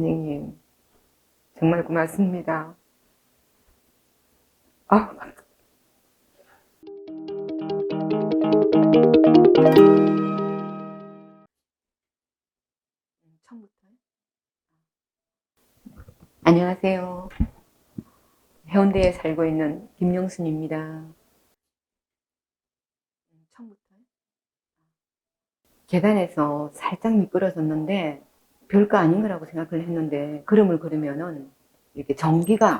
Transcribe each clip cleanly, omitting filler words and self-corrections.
선생님, 정말 고맙습니다. 아, 처음부터요? 안녕하세요. 해운대에 살고 있는 김영순입니다. 처음부터요? 계단에서 살짝 미끄러졌는데 별거 아닌 거라고 생각을 했는데 걸음을 걸으면은 이렇게 전기가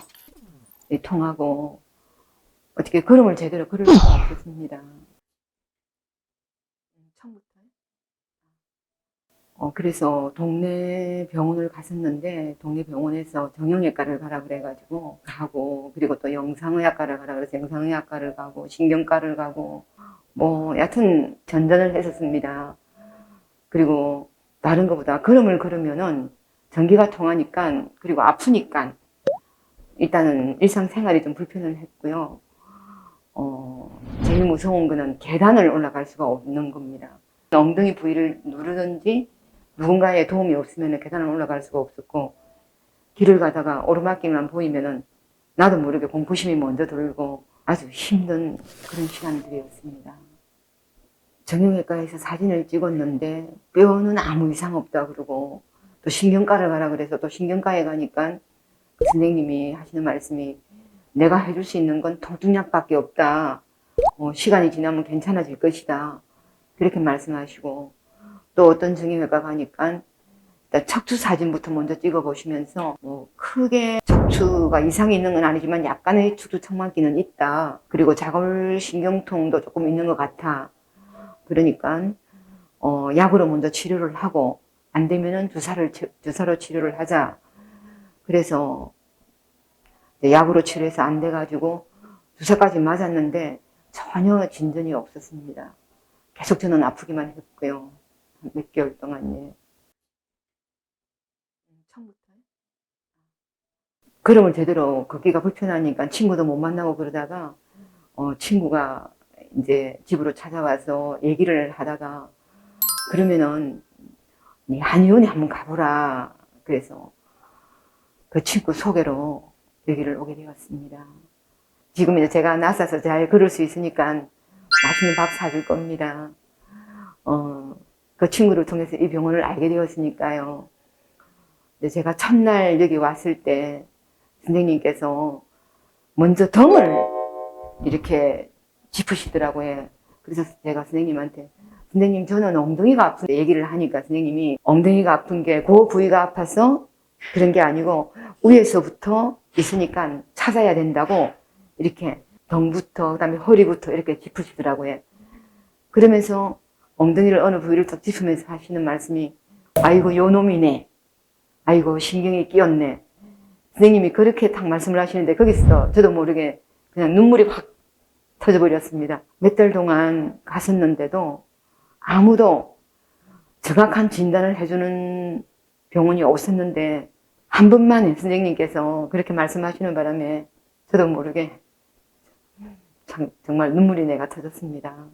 통하고 어떻게 걸음을 제대로 걸을 수가 없었습니다. 처음부터요? 그래서 동네 병원을 갔었는데 동네 병원에서 정형외과를 가라 그래가지고 가고, 그리고 또 영상의학과를 가라 그래서 영상의학과를 가고 신경과를 가고 뭐 여하튼 전전을 했었습니다. 그리고 다른 것보다 걸음을 걸으면은 전기가 통하니까, 그리고 아프니까 일단은 일상생활이 좀 불편을 했고요. 제일 무서운 거는 계단을 올라갈 수가 없는 겁니다. 엉덩이 부위를 누르든지 누군가의 도움이 없으면 계단을 올라갈 수가 없었고, 길을 가다가 오르막길만 보이면은 나도 모르게 공포심이 먼저 들고 아주 힘든 그런 시간들이었습니다. 정형외과에서 사진을 찍었는데 뼈는 아무 이상 없다 그러고, 또 신경과를 가라 그래서 또 신경과에 가니까 그 선생님이 하시는 말씀이 내가 해줄 수 있는 건 통증약밖에 없다. 시간이 지나면 괜찮아질 것이다. 그렇게 말씀하시고, 또 어떤 정형외과 가니까 일단 척추 사진부터 먼저 찍어보시면서 뭐 크게 척추가 이상이 있는 건 아니지만 약간의 척추 청만기는 있다. 그리고 자골신경통도 조금 있는 것 같아. 그러니까 약으로 먼저 치료를 하고 안 되면은 주사로 치료를 하자. 그래서 약으로 치료해서 안 돼가지고 주사까지 맞았는데 전혀 진전이 없었습니다. 계속 저는 아프기만 했고요. 몇 개월 동안. 예. 처음부터요? 걸음을 제대로 걷기가 불편하니까 친구도 못 만나고 그러다가 친구가 이제 집으로 찾아와서 얘기를 하다가 그러면은 네 한의원에 한번 가보라. 그래서 그 친구 소개로 여기를 오게 되었습니다. 지금 이제 제가 나서서 잘 걸을 수 있으니까 맛있는 밥 사줄 겁니다. 그 친구를 통해서 이 병원을 알게 되었으니까요. 제가 첫날 여기 왔을 때 선생님께서 먼저 덩을 이렇게 짚으시더라고요. 그래서 제가 선생님한테 선생님 저는 엉덩이가 아픈 얘기를 하니까 선생님이 엉덩이가 아픈 게 그 부위가 아파서 그런 게 아니고 위에서부터 있으니까 찾아야 된다고 이렇게 덩부터 그다음에 허리부터 이렇게 짚으시더라고요. 그러면서 엉덩이를 어느 부위를 딱 짚으면서 하시는 말씀이 아이고 요 놈이네, 아이고 신경이 끼었네. 선생님이 그렇게 딱 말씀을 하시는데 거기서 저도 모르게 그냥 눈물이 확 터져버렸습니다. 몇 달 동안 갔었는데도 아무도 정확한 진단을 해주는 병원이 없었는데 한 번만에 선생님께서 그렇게 말씀하시는 바람에 저도 모르게 정말 눈물이 내가 터졌습니다.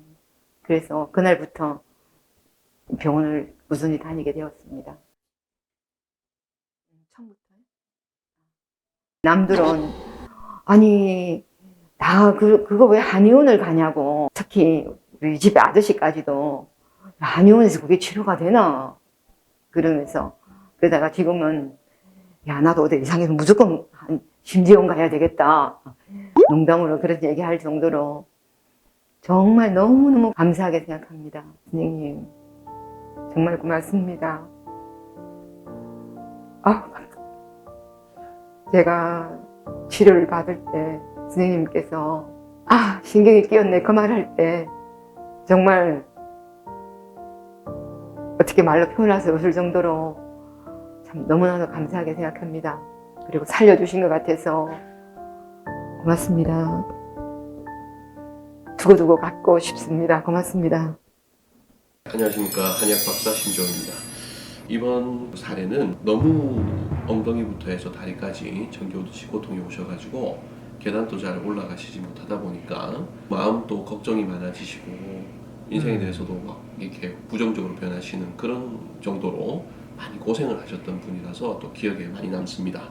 그래서 그날부터 병원을 꾸준히 다니게 되었습니다. 처음부터요? 남들은 아니 나 그거 왜 한의원을 가냐고, 특히 우리 집 아저씨까지도 한의원에서 그게 치료가 되나 그러면서, 그러다가 지금은 야 나도 어디 이상해서 무조건 심지원 가야 되겠다 농담으로 그런 얘기할 정도로 정말 너무너무 감사하게 생각합니다. 선생님 정말 고맙습니다. 제가 치료를 받을 때 선생님께서 신경이 끼었네 그 말할 때 정말 어떻게 말로 표현할 수 없을 정도로 참 너무나도 감사하게 생각합니다. 그리고 살려주신 것 같아서 고맙습니다. 두고두고 갖고 싶습니다. 고맙습니다. 안녕하십니까, 한의학 박사 신조입니다. 이번 사례는 너무 엉덩이부터 해서 다리까지 전기오듯이 고통이 오셔가지고 계단도 잘 올라가시지 못하다 보니까 마음도 걱정이 많아지시고 인생에 대해서도 막 이렇게 부정적으로 변하시는 그런 정도로 많이 고생을 하셨던 분이라서 또 기억에 많이 남습니다.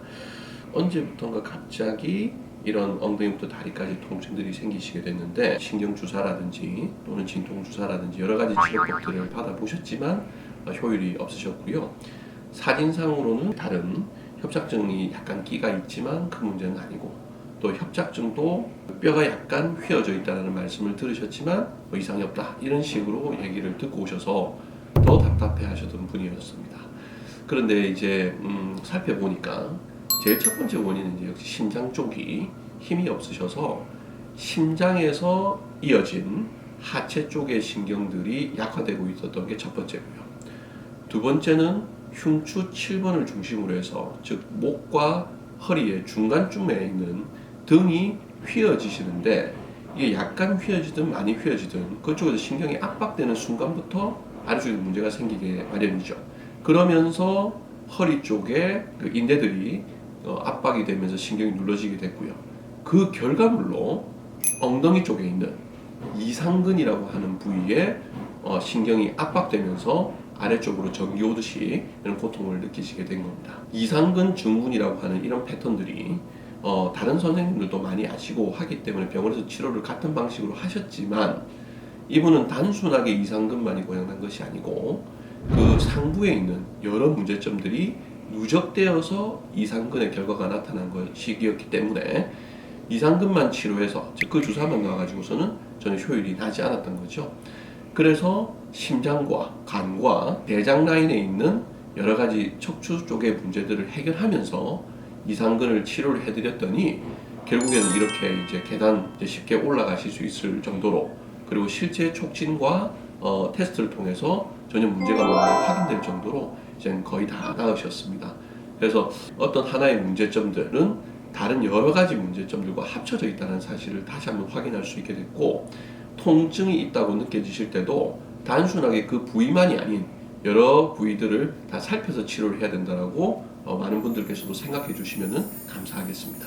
언제부턴가 갑자기 이런 엉덩이부터 다리까지 통증들이 생기시게 됐는데 신경주사라든지 또는 진통주사라든지 여러 가지 치료법들을 받아보셨지만 효율이 없으셨고요. 사진상으로는 다른 협착증이 약간 끼가 있지만 그 문제는 아니고, 또 협착증도 뼈가 약간 휘어져 있다는 말씀을 들으셨지만 뭐 이상이 없다 이런 식으로 얘기를 듣고 오셔서 더 답답해 하셨던 분이었습니다. 그런데 이제 살펴보니까 제일 첫 번째 원인은 이제 역시 심장 쪽이 힘이 없으셔서 심장에서 이어진 하체 쪽의 신경들이 약화되고 있었던 게 첫 번째고요. 두 번째는 흉추 7번을 중심으로 해서, 즉 목과 허리의 중간쯤에 있는 등이 휘어지시는데, 이게 약간 휘어지든 많이 휘어지든 그쪽에서 신경이 압박되는 순간부터 아래쪽에 문제가 생기게 마련이죠. 그러면서 허리 쪽에 그 인대들이 압박이 되면서 신경이 눌러지게 됐고요. 그 결과물로 엉덩이 쪽에 있는 이상근이라고 하는 부위에 신경이 압박되면서 아래쪽으로 전기 오듯이 이런 고통을 느끼시게 된 겁니다. 이상근 증후군이라고 하는 이런 패턴들이 다른 선생님들도 많이 아시고 하기 때문에 병원에서 치료를 같은 방식으로 하셨지만, 이분은 단순하게 이상근만이 고장난 것이 아니고 그 상부에 있는 여러 문제점들이 누적되어서 이상근의 결과가 나타난 것이기 때문에 이상근만 치료해서, 즉 그 주사만 놔가지고서는 전혀 효율이 나지 않았던 거죠. 그래서 심장과 간과 대장 라인에 있는 여러 가지 척추 쪽의 문제들을 해결하면서 이상근을 치료를 해드렸더니 결국에는 이렇게 이제 계단 이제 쉽게 올라가실 수 있을 정도로, 그리고 실제 촉진과 테스트를 통해서 전혀 문제가 없는 게 확인될 정도로 이제 거의 다 나으셨습니다. 그래서 어떤 하나의 문제점들은 다른 여러 가지 문제점들과 합쳐져 있다는 사실을 다시 한번 확인할 수 있게 됐고, 통증이 있다고 느껴지실 때도 단순하게 그 부위만이 아닌 여러 부위들을 다 살펴서 치료를 해야 된다고 많은 분들께서도 생각해 주시면 감사하겠습니다.